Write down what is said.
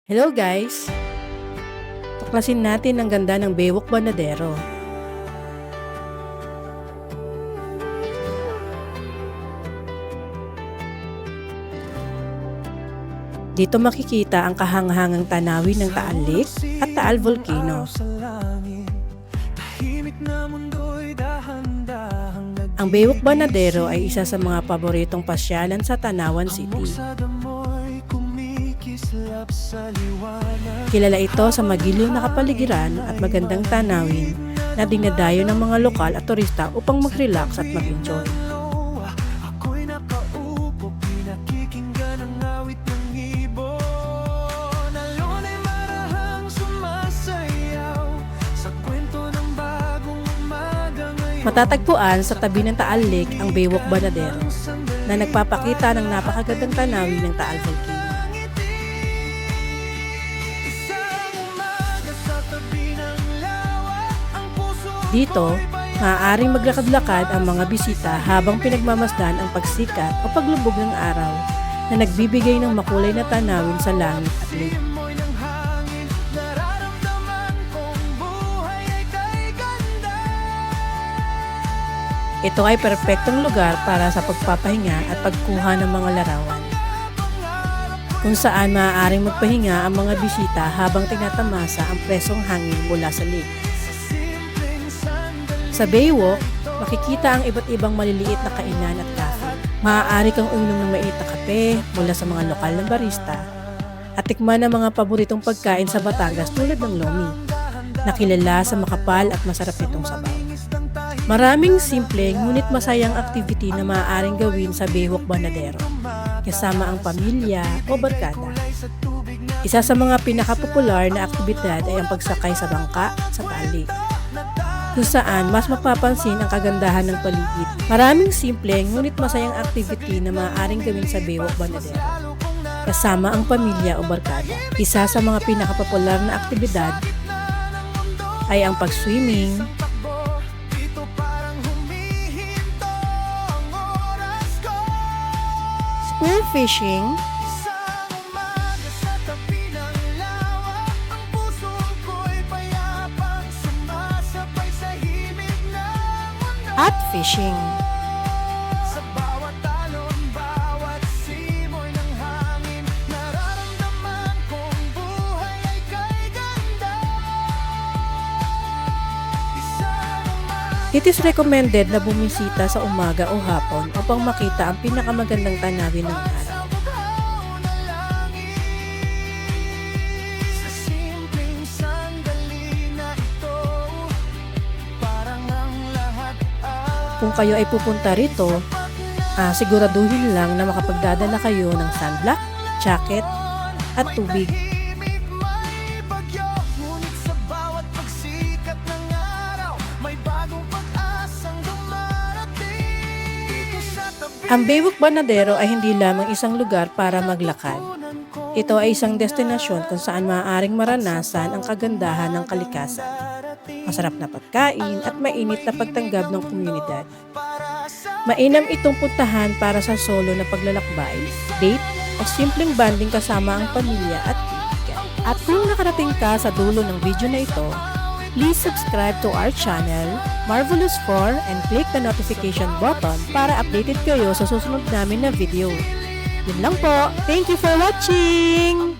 Hello guys! Tuklasin natin ang ganda ng Bewok Banadero. Dito makikita ang kahanghangang tanawin ng Taal Lake at Taal Volcano. Ang Bewok Banadero ay isa sa mga paboritong pasyalan sa Tanawan City. Kilala ito sa magiliw na kapaligiran at magandang tanawin na dinadayo ng mga lokal at turista upang mag-relax at mag-enjoy. Matatagpuan sa tabi ng Taal Lake ang Bewok Banadero na nagpapakita ng napakagandang tanawin ng Taal Volcano. Dito, maaaring maglakad-lakad ang mga bisita habang pinagmamasdan ang pagsikat o paglubog ng araw na nagbibigay ng makulay na tanawin sa langit at lake. Ito ay perpektong lugar para sa pagpapahinga at pagkuha ng mga larawan, kung saan maaaring magpahinga ang mga bisita habang tinatamasa ang presong hangin mula sa lake. Sa Bewok, makikita ang iba't ibang maliliit na kainan at cafe. Maaari kang uminom ng mainit na kape mula sa mga lokal na barista at tikman ang mga paboritong pagkain sa Batangas tulad ng lomi, na kilala sa makapal at masarap nitong sabaw. Maraming simple ngunit masayang activity na maaaring gawin sa Bewok Banadero, kasama ang pamilya o barkada. Isa sa mga pinakapopular na aktibidad ay ang pagsakay sa bangka sa Taal Lake, kung saan mas mapapansin ang kagandahan ng paligid. Maraming simple ngunit masayang activity na maaaring gawin sa Bewok Banadero, kasama ang pamilya o barkada. Isa sa mga pinakapopular na aktibidad ay ang pag-swimming, spearfishing, at fishing. It is recommended na bumisita sa umaga o hapon upang makita ang pinakamagandang tanawin ng araw. Kung kayo ay pupunta rito, siguraduhin lang na makapagdadala kayo ng sunblock, jacket, at tubig. Ang Bewok Banadero ay hindi lamang isang lugar para maglakad. Ito ay isang destinasyon kung saan maaaring maranasan ang kagandahan ng kalikasan, masarap na pagkain at mainit na pagtanggap ng komunidad. Mainam itong puntahan para sa solo na paglalakbay, date, o simpleng banding kasama ang pamilya at kaibigan. At kung nakarating ka sa dulo ng video na ito, please subscribe to our channel, Marvelous 4, and click the notification button para updated kayo sa susunod namin na video. Yun lang po. Thank you for watching!